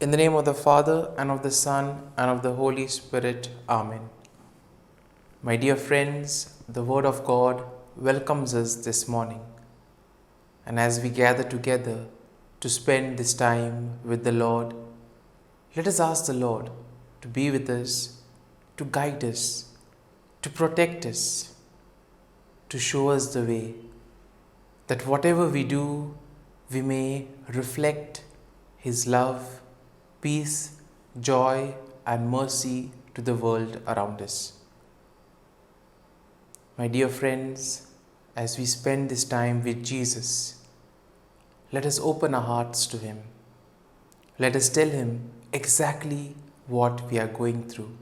In the name of the Father, and of the Son, and of the Holy Spirit. Amen. My dear friends, the Word of God welcomes us this morning. And as we gather together to spend this time with the Lord, let us ask the Lord to be with us, to guide us, to protect us, to show us the way, that whatever we do, we may reflect His love, peace, joy, and mercy to the world around us. My dear friends, as we spend this time with Jesus, let us open our hearts to Him. Let us tell Him exactly what we are going through.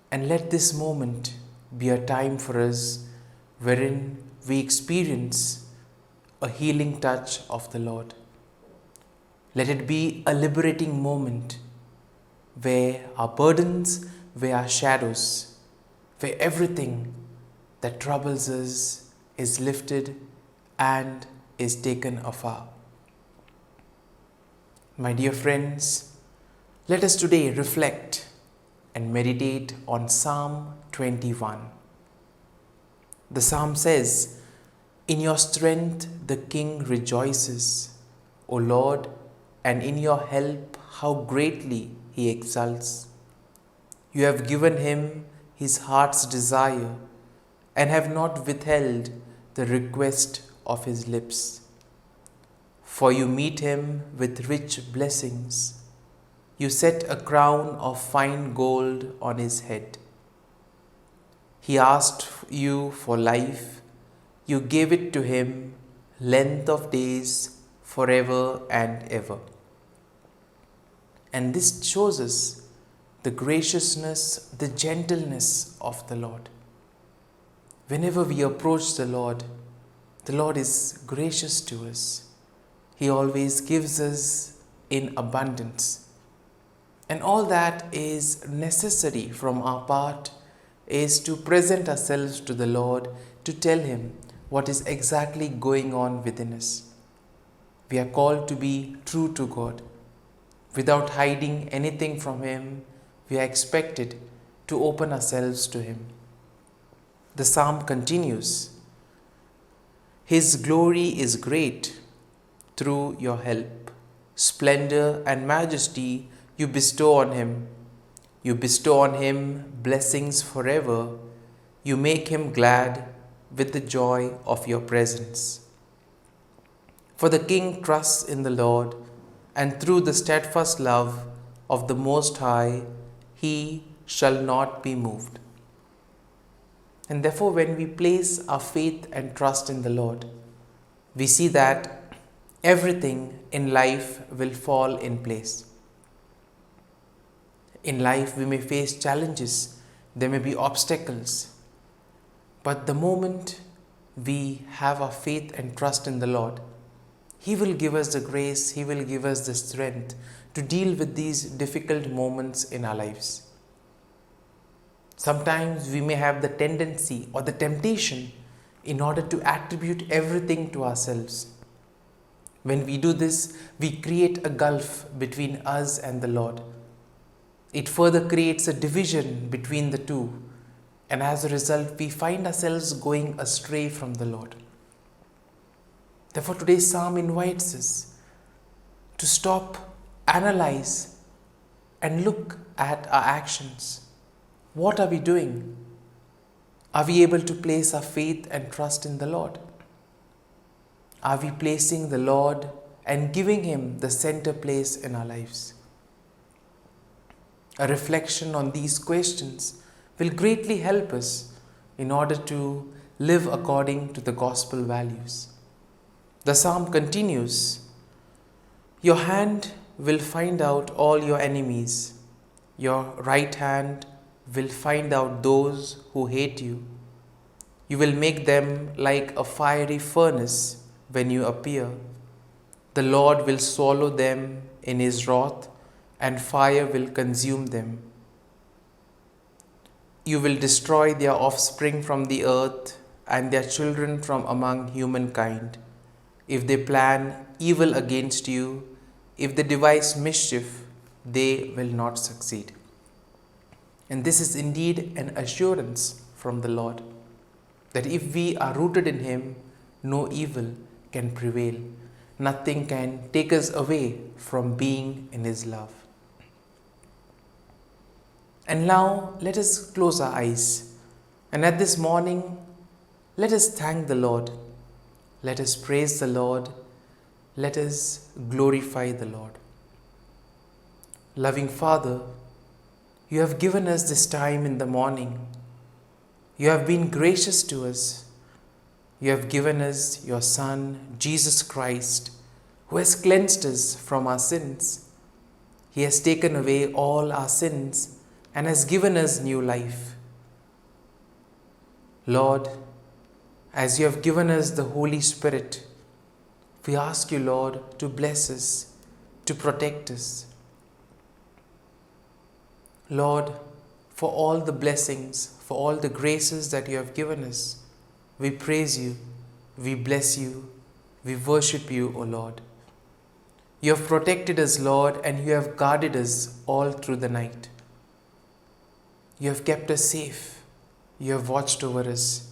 And let this moment be a time for us wherein we experience a healing touch of the Lord. Let it be a liberating moment where our burdens, where our shadows, where everything that troubles us is lifted and is taken afar. My dear friends, let us today reflect and meditate on Psalm 21. The psalm says, "In your strength the king rejoices, O Lord, and in your help how greatly he exults. You have given him his heart's desire and have not withheld the request of his lips. For you meet him with rich blessings. You set a crown of fine gold on his head. He asked you for life. You gave it to him, length of days, forever and ever." And this shows us the graciousness, the gentleness of the Lord. Whenever we approach the Lord is gracious to us. He always gives us in abundance. And all that is necessary from our part is to present ourselves to the Lord, to tell Him what is exactly going on within us. We are called to be true to God. Without hiding anything from Him, we are expected to open ourselves to Him. The psalm continues, "His glory is great through your help. Splendor and majesty you bestow on Him. You bestow on Him blessings forever. You make Him glad with the joy of your presence. For the king trusts in the Lord, and through the steadfast love of the Most High, he shall not be moved." And therefore, when we place our faith and trust in the Lord, we see that everything in life will fall in place. In life, we may face challenges, there may be obstacles, but the moment we have our faith and trust in the Lord, He will give us the grace, He will give us the strength to deal with these difficult moments in our lives. Sometimes we may have the tendency or the temptation in order to attribute everything to ourselves. When we do this, we create a gulf between us and the Lord. It further creates a division between the two, and as a result, we find ourselves going astray from the Lord. Therefore, today's psalm invites us to stop, analyze, and look at our actions. What are we doing? Are we able to place our faith and trust in the Lord? Are we placing the Lord and giving Him the center place in our lives? A reflection on these questions will greatly help us in order to live according to the gospel values. The psalm continues, "Your hand will find out all your enemies. Your right hand will find out those who hate you. You will make them like a fiery furnace when you appear. The Lord will swallow them in His wrath, and fire will consume them. You will destroy their offspring from the earth and their children from among humankind. If they plan evil against you, If they devise mischief, they will not succeed. And this is indeed an assurance from the Lord, that if we are rooted in Him, no evil can prevail. Nothing can take us away from being in His love. And now let us close our eyes. And at this morning, let us thank the Lord. Let us praise the Lord. Let us glorify the Lord. Loving Father, you have given us this time in the morning. You have been gracious to us. You have given us your Son, Jesus Christ, who has cleansed us from our sins. He has taken away all our sins and has given us new life. Lord, as you have given us the Holy Spirit, we ask you, Lord, to bless us, to protect us. Lord, for all the blessings, for all the graces that you have given us, we praise you, we bless you, we worship you, O Lord. You have protected us, Lord, and you have guarded us all through the night. You have kept us safe, you have watched over us,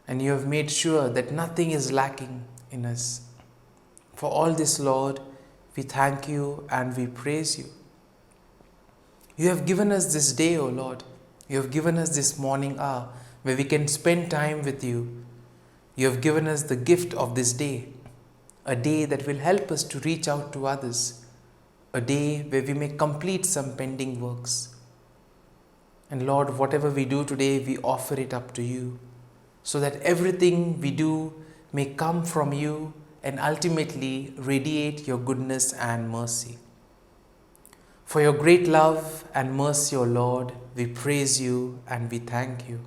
and you have made sure that nothing is lacking in us. For all this, Lord, we thank you and we praise you. You have given us this day, O Lord. You have given us this morning hour where we can spend time with you. You have given us the gift of this day, a day that will help us to reach out to others, a day where we may complete some pending works. And Lord, whatever we do today, we offer it up to you, so that everything we do may come from you and ultimately radiate your goodness and mercy. For your great love and mercy, O Lord, we praise you and we thank you.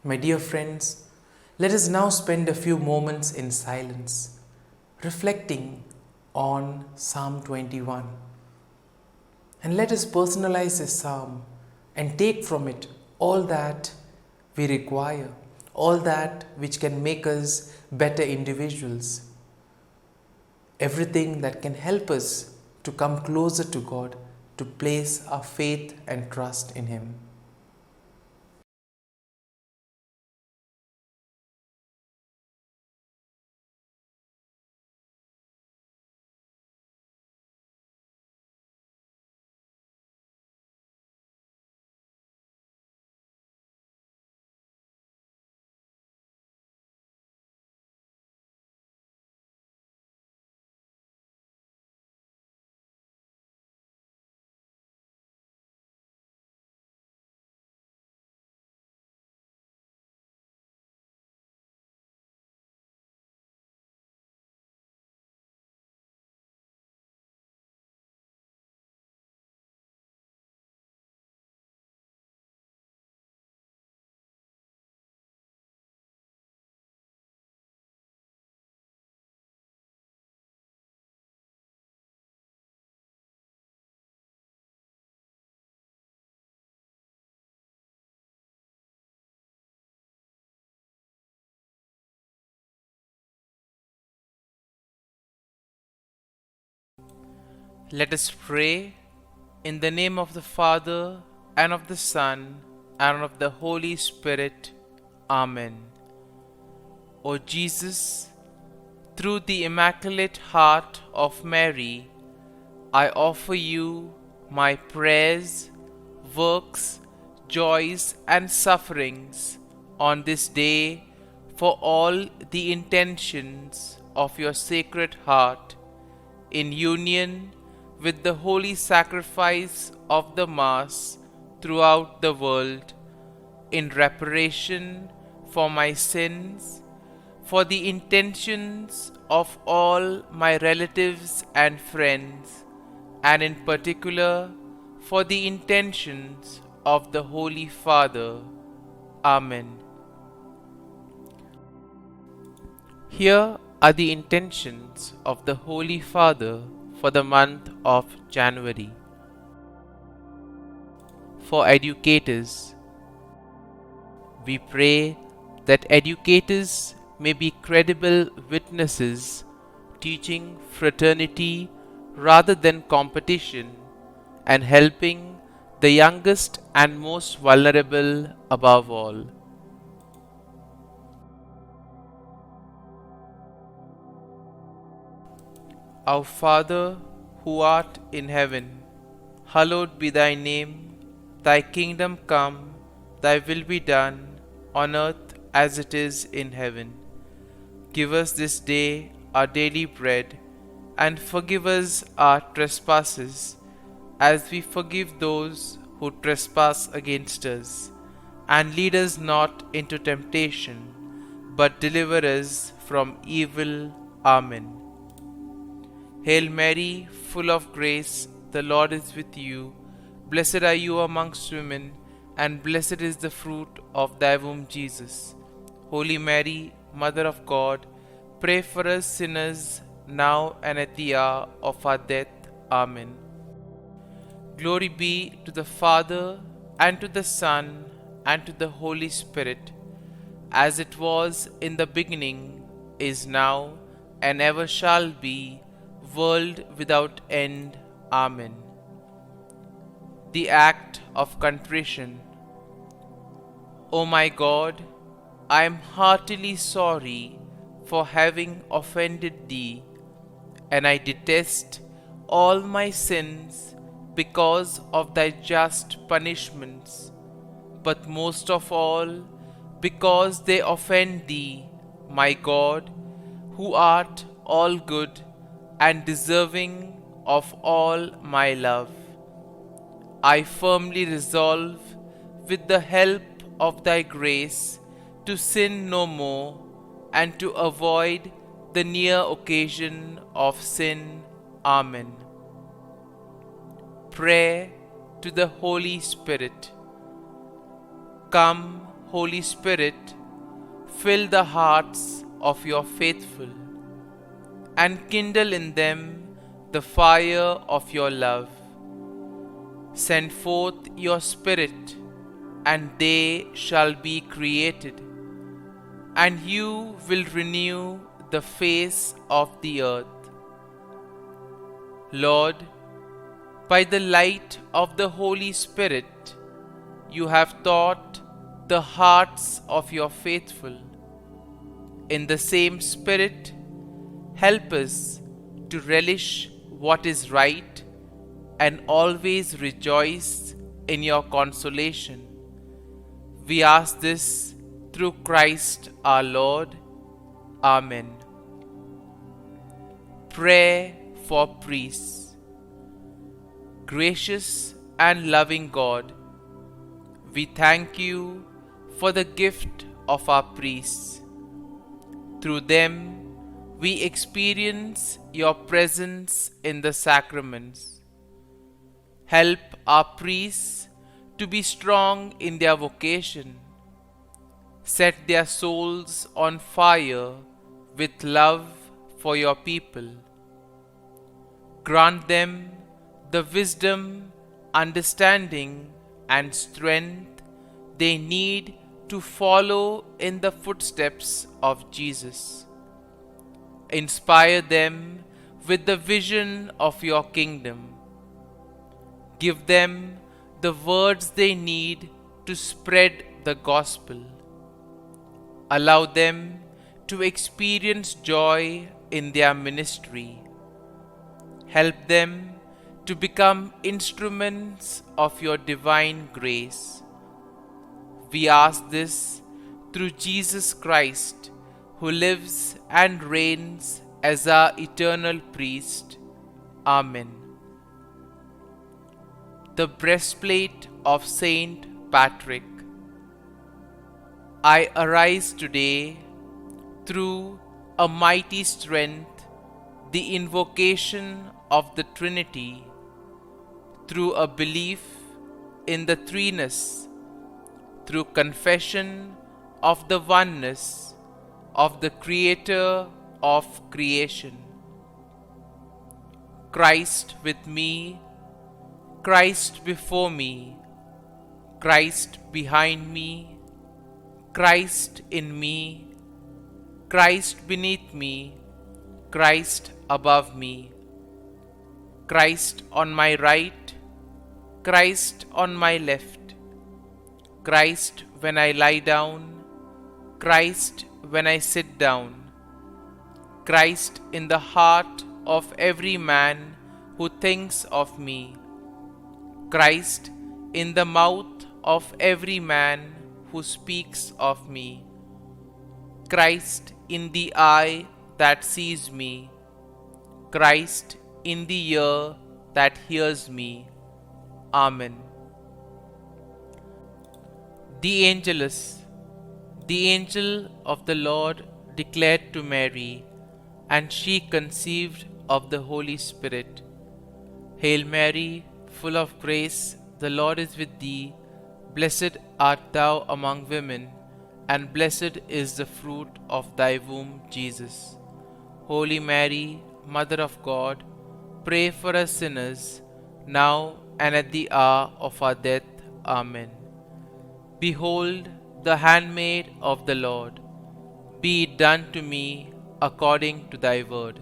My dear friends, let us now spend a few moments in silence, reflecting on Psalm 21. And let us personalize this psalm and take from it all that we require, all that which can make us better individuals, everything that can help us to come closer to God, to place our faith and trust in Him. Let us pray in the name of the Father, and of the Son, and of the Holy Spirit. Amen. O Jesus, through the Immaculate Heart of Mary, I offer you my prayers, works, joys, and sufferings on this day for all the intentions of your Sacred Heart, in union with the holy sacrifice of the Mass throughout the world, in reparation for my sins, for the intentions of all my relatives and friends, and in particular for the intentions of the Holy Father. Amen. Here are the intentions of the Holy Father for the month of January. For educators, we pray that educators may be credible witnesses teaching fraternity rather than competition, and helping the youngest and most vulnerable above all. Our Father, who art in heaven, hallowed be thy name. Thy kingdom come, thy will be done, on earth as it is in heaven. Give us this day our daily bread, and forgive us our trespasses, as we forgive those who trespass against us. And lead us not into temptation, but deliver us from evil. Amen. Hail Mary, full of grace, the Lord is with you. Blessed are you amongst women, and blessed is the fruit of thy womb, Jesus. Holy Mary, Mother of God, pray for us sinners, now and at the hour of our death. Amen. Glory be to the Father, and to the Son, and to the Holy Spirit, as it was in the beginning, is now, and ever shall be, world without end. Amen. The act of contrition. O my God, I am heartily sorry for having offended thee, and I detest all my sins because of thy just punishments, but most of all because they offend thee, my God, who art all good and deserving of all my love. I firmly resolve, with the help of thy grace, to sin no more, and to avoid the near occasion of sin. Amen. Prayer to the Holy Spirit. Come, Holy Spirit, fill the hearts of your faithful, and kindle in them the fire of your love. Send forth your Spirit, and they shall be created, and you will renew the face of the earth. Lord, by the light of the Holy Spirit, you have taught the hearts of your faithful. In the same Spirit, help us to relish what is right and always rejoice in your consolation. We ask this through Christ our Lord. Amen. Prayer for priests. Gracious and loving God, we thank you for the gift of our priests. Through them, we experience your presence in the sacraments. Help our priests to be strong in their vocation. Set their souls on fire with love for your people. Grant them the wisdom, understanding, and strength they need to follow in the footsteps of Jesus. Inspire them with the vision of your kingdom. Give them the words they need to spread the gospel. Allow them to experience joy in their ministry. Help them to become instruments of your divine grace. We ask this through Jesus Christ, who lives and reigns as our eternal priest. Amen. The breastplate of Saint Patrick. I arise today through a mighty strength, the invocation of the Trinity, through a belief in the threeness, through confession of the oneness of the Creator of creation. Christ with me, Christ before me, Christ behind me, Christ in me, Christ beneath me, Christ above me, Christ on my right, Christ on my left, Christ when I lie down, Christ when I sit down, Christ in the heart of every man who thinks of me, Christ in the mouth of every man who speaks of me, Christ in the eye that sees me, Christ in the ear that hears me. Amen. The Angelus. The angel of the Lord declared to Mary, and she conceived of the Holy Spirit. Hail Mary, full of grace, the Lord is with thee. Blessed art thou among women, and blessed is the fruit of thy womb, Jesus. Holy Mary, Mother of God, pray for us sinners, now and at the hour of our death. Amen. Behold, the handmaid of the Lord. Be it done to me according to thy word.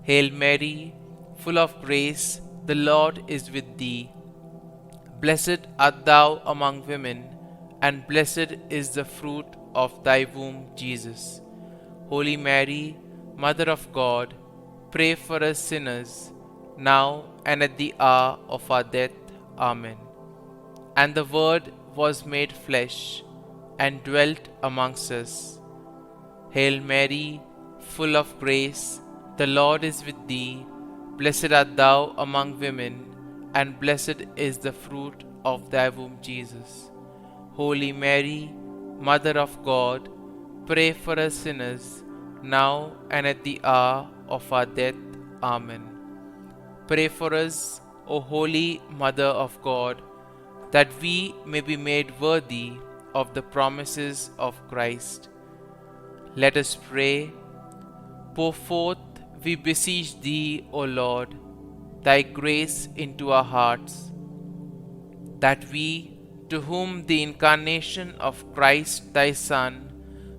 Hail Mary, full of grace, the Lord is with thee. Blessed art thou among women, and blessed is the fruit of thy womb, Jesus. Holy Mary, Mother of God, pray for us sinners, now and at the hour of our death. Amen. And the Word was made flesh, and dwelt amongst us. Hail Mary, full of grace, the Lord is with thee. Blessed art thou among women, and blessed is the fruit of thy womb, Jesus. Holy Mary, Mother of God, pray for us sinners, now and at the hour of our death. Amen. Pray for us, O Holy Mother of God, that we may be made worthy of the promises of Christ. Let us pray. Pour forth, we beseech thee, O Lord, thy grace into our hearts, that we, to whom the incarnation of Christ thy Son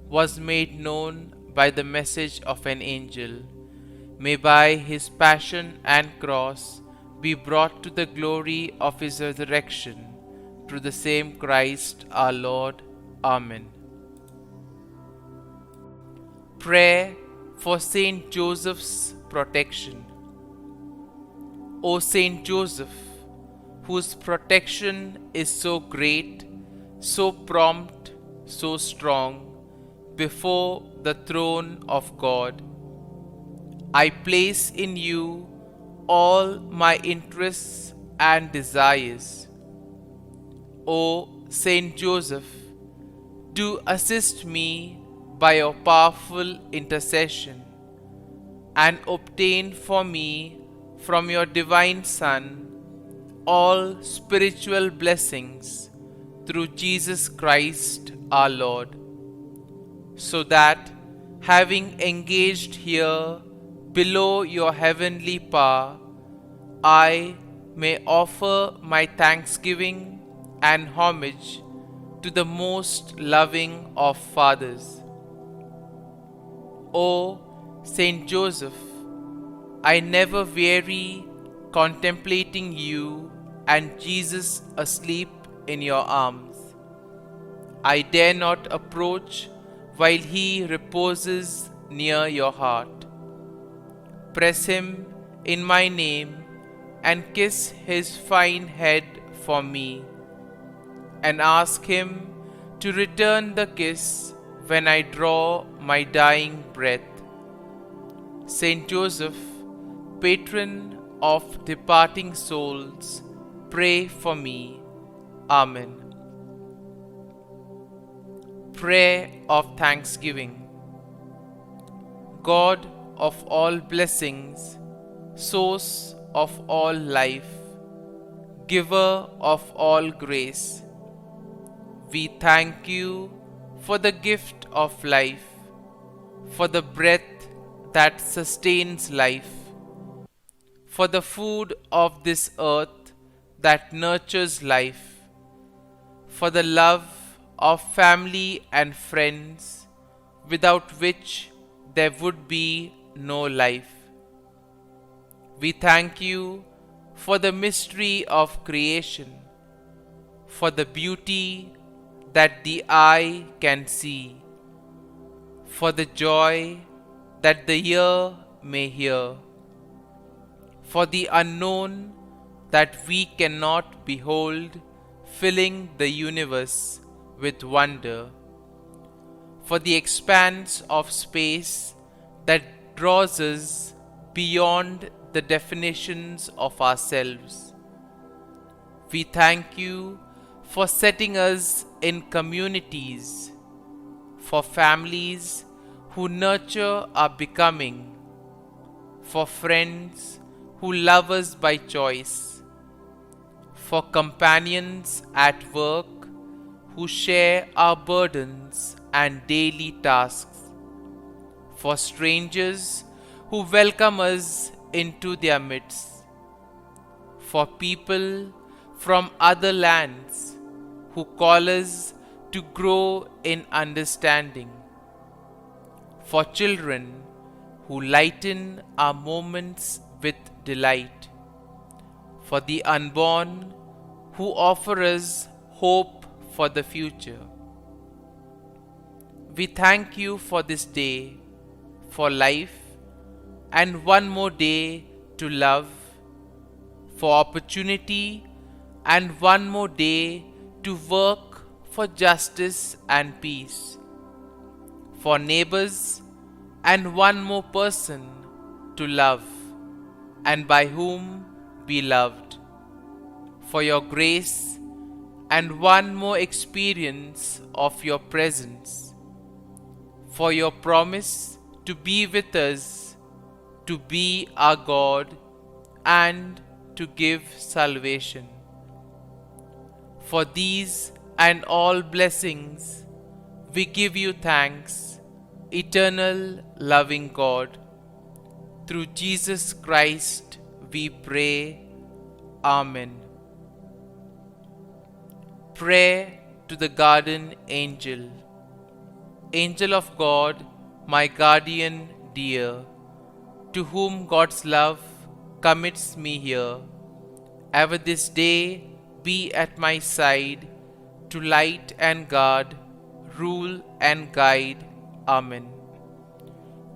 was made known by the message of an angel, may by his passion and cross be brought to the glory of his resurrection, through the same Christ our Lord. Amen. Prayer for Saint Joseph's protection. O Saint Joseph, whose protection is so great, so prompt, so strong, before the throne of God, I place in you all my interests and desires. O Saint Joseph, do assist me by your powerful intercession, and obtain for me from your divine Son all spiritual blessings through Jesus Christ our Lord, so that, having engaged here below your heavenly power, I may offer my thanksgiving and homage to the most loving of fathers. O Saint Joseph, I never weary contemplating you and Jesus asleep in your arms. I dare not approach while he reposes near your heart. Press him in my name and kiss his fine head for me, and ask him to return the kiss when I draw my dying breath. Saint Joseph, patron of departing souls, pray for me. Amen. Prayer of Thanksgiving. God of all blessings, source of all life, giver of all grace, we thank you for the gift of life, for the breath that sustains life, for the food of this earth that nurtures life, for the love of family and friends, without which there would be no life. We thank you for the mystery of creation, for the beauty that the eye can see, for the joy that the ear may hear, for the unknown that we cannot behold, filling the universe with wonder, for the expanse of space that draws us beyond the definitions of ourselves. We thank you for setting us in communities, for families who nurture our becoming, for friends who love us by choice, for companions at work who share our burdens and daily tasks, for strangers who welcome us into their midst, for people from other lands who call us to grow in understanding, for children who lighten our moments with delight, for the unborn who offer us hope for the future. We thank you for this day, for life, and one more day to love, for opportunity, and one more day to work for justice and peace, for neighbors, and one more person to love, and by whom be loved, for your grace, and one more experience of your presence, for your promise to be with us, to be our God, and to give salvation. For these and all blessings, we give you thanks, eternal loving God. Through Jesus Christ we pray. Amen. Prayer to the Guardian Angel. Angel of God, my guardian dear, to whom God's love commits me here, ever this day be at my side, to light and guard, rule and guide. Amen.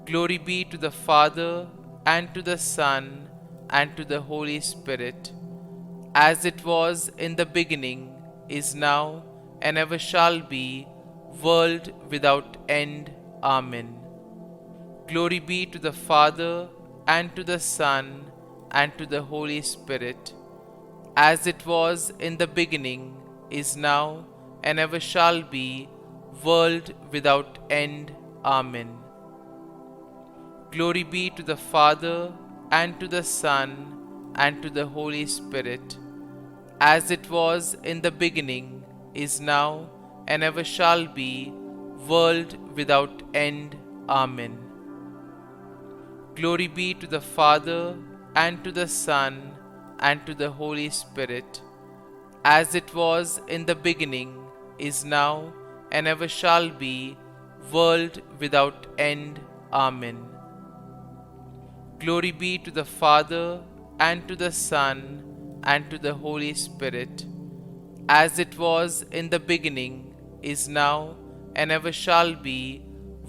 Glory be to the Father, and to the Son, and to the Holy Spirit, as it was in the beginning, is now, and ever shall be, world without end. Amen. Glory be to the Father, and to the Son, and to the Holy Spirit, as it was in the beginning, is now, and ever shall be, world without end. Amen. Glory be to the Father, and to the Son, and to the Holy Spirit, as it was in the beginning, is now, and ever shall be, world without end. Amen. Glory be to the Father, and to the Son, and to the Holy Spirit, as it was in the beginning, is now, and ever shall be, world without end. Amen. Glory be to the Father, and to the Son, and to the Holy Spirit, as it was in the beginning, is now, and ever shall be,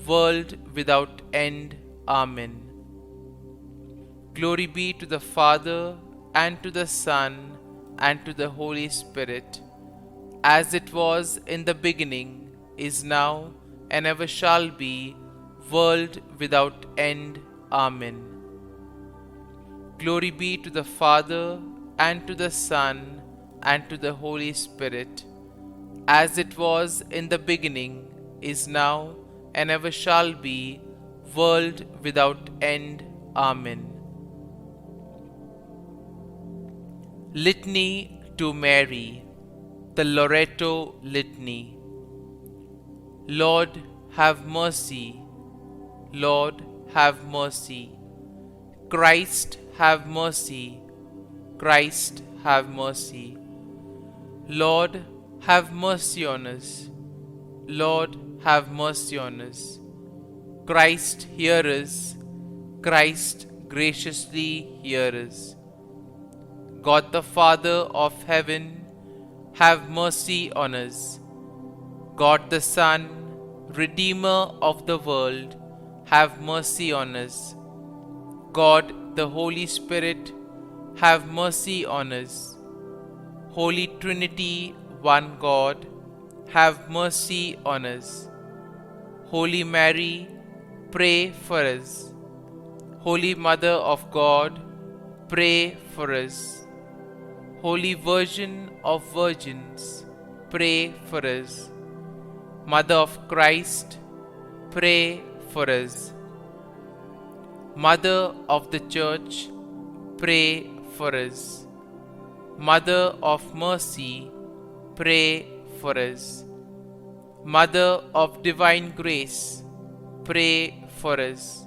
world without end. Amen. Glory be to the Father, and to the Son, and to the Holy Spirit, as it was in the beginning, is now, and ever shall be, world without end. Amen. Glory be to the Father, and to the Son, and to the Holy Spirit, as it was in the beginning, is now, and ever shall be, world without end. Amen. Litany to Mary, the Loreto Litany. Lord, have mercy. Lord, have mercy. Christ, have mercy. Christ, have mercy. Lord, have mercy on us. Lord, have mercy on us. Christ, hear us. Christ, graciously hear us. God the Father of heaven, have mercy on us. God the Son, Redeemer of the world, have mercy on us. God the Holy Spirit, have mercy on us. Holy Trinity, one God, have mercy on us. Holy Mary, pray for us. Holy Mother of God, pray for us. Holy Virgin of Virgins, pray for us. Mother of Christ, pray for us. Mother of the Church, pray for us. Mother of Mercy, pray for us. Mother of Divine Grace, pray for us.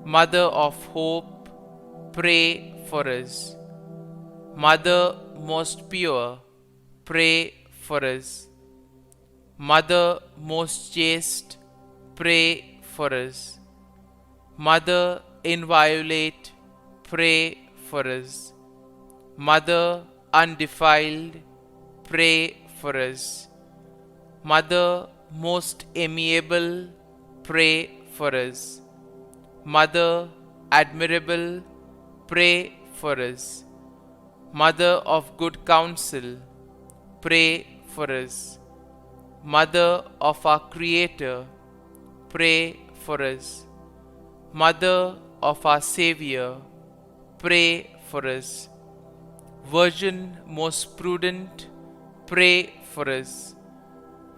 Mother of Hope, pray for us. Mother most pure, pray for us. Mother most chaste, pray for us. Mother inviolate, pray for us. Mother undefiled, pray for us. Mother most amiable, pray for us. Mother admirable, pray for us. Mother of good counsel, pray for us. Mother of our Creator, pray for us. Mother of our Savior, pray for us. Virgin most prudent, pray for us.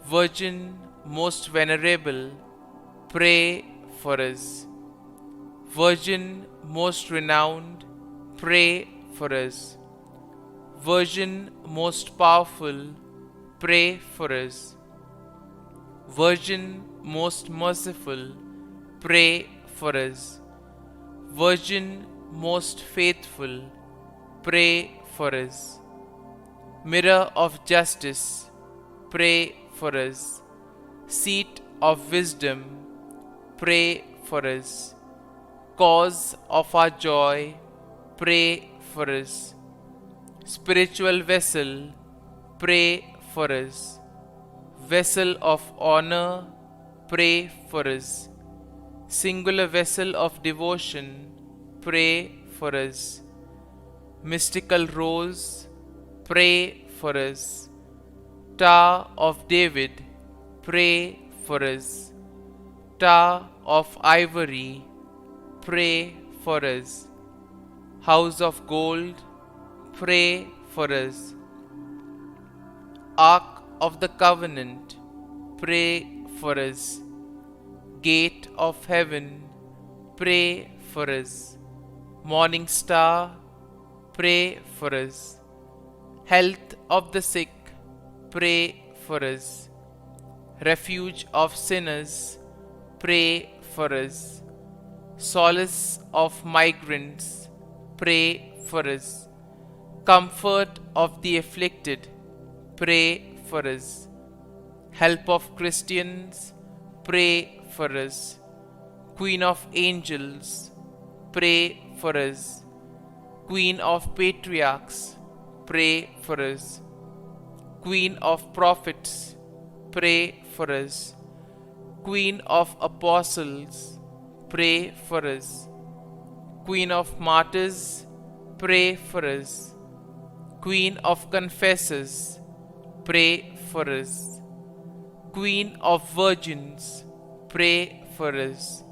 Virgin most venerable, pray for us. Virgin most renowned, pray for us. Virgin most powerful, pray for us. Virgin most merciful, pray for us. Virgin most faithful, pray for us. Mirror of justice, pray for us. Seat of wisdom, pray for us. Cause of our joy, pray for us. Spiritual vessel, pray for us. Vessel of honor, pray for us. Singular vessel of devotion, pray for us. Mystical rose, pray for us. Tower of David, pray for us. Tower of ivory, pray for us. House of gold, pray for us. Ark of the covenant, pray for us. Gate of heaven, pray for us. Morning star, pray for us. Health of the sick, pray for us. Refuge of sinners, pray for us. Solace of migrants, pray for us. Comfort of the afflicted, pray for us. Help of Christians, pray for us. Queen of angels, pray for us. Queen of patriarchs, pray for us. Queen of prophets, pray for us. Queen of apostles, pray for us. Queen of martyrs, pray for us. Queen of confessors, pray for us. Queen of virgins, pray for us.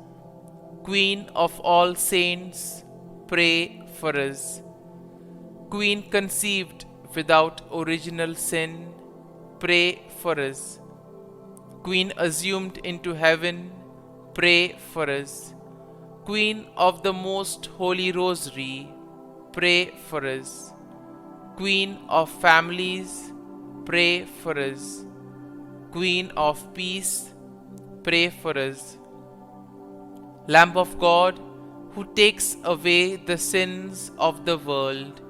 Queen of all saints, pray for us. Queen conceived without original sin, pray for us. Queen assumed into heaven, pray for us. Queen of the most holy rosary, pray for us. Queen of families, pray for us. Queen of peace, pray for us. Lamb of God, who takes away the sins of the world,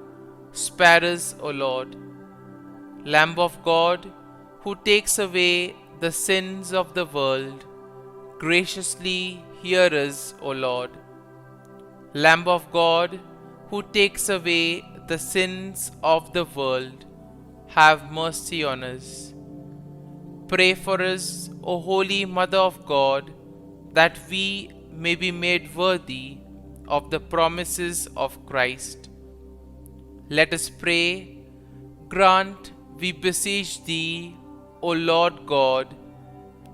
spare us, O Lord. Lamb of God, who takes away the sins of the world, graciously hear us, O Lord. Lamb of God, who takes away the sins of the world, have mercy on us. Pray for us, O Holy Mother of God, that we may be made worthy of the promises of Christ. Let us pray. Grant, we beseech Thee, O Lord God,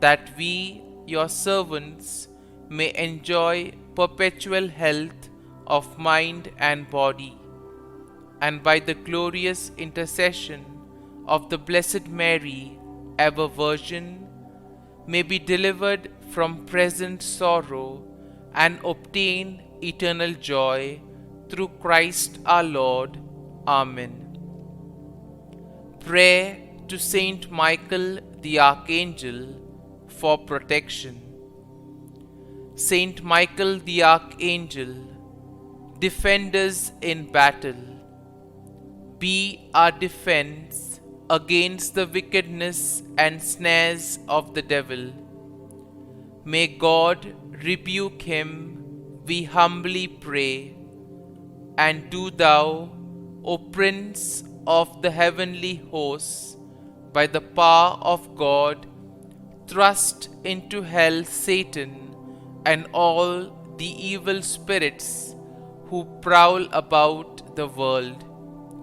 that we, Your servants, may enjoy perpetual health of mind and body, and by the glorious intercession of the Blessed Mary, ever Virgin, may be delivered from present sorrow and obtain eternal joy through Christ our Lord. Amen. Prayer to Saint Michael the Archangel for protection. Saint Michael the Archangel, defend us in battle. Be our defense against the wickedness and snares of the devil. May God rebuke him, we humbly pray. And do Thou, O Prince of the heavenly hosts, by the power of God, thrust into hell Satan and all the evil spirits who prowl about the world,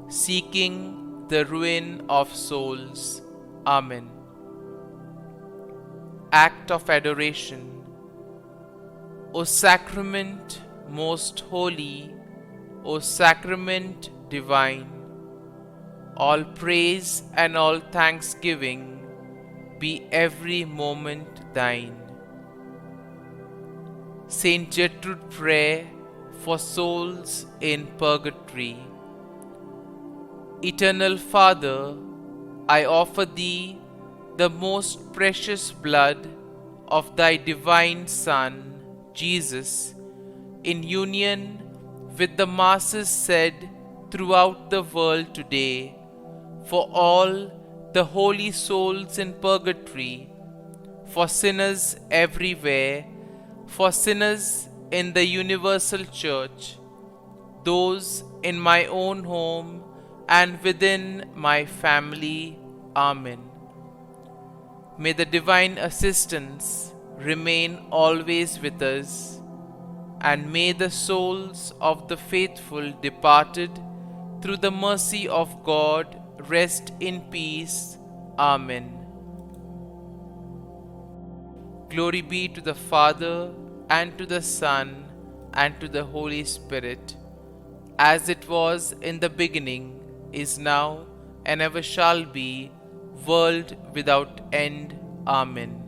seeking the ruin of souls. Amen. Act of Adoration. O Sacrament most holy, O Sacrament divine, all praise and all thanksgiving be every moment Thine. Saint Gertrude Prayer for souls in purgatory. Eternal Father, I offer Thee the most precious blood of Thy divine Son, Jesus, in union with the masses said throughout the world today, for all the holy souls in purgatory, for sinners everywhere, for sinners in the universal church, those in my own home and within my family. Amen. May the divine assistance remain always with us, and may the souls of the faithful departed through the mercy of God rest in peace. Amen. Glory be to the Father, and to the Son, and to the Holy Spirit, as it was in the beginning, is now, and ever shall be, world without end. Amen.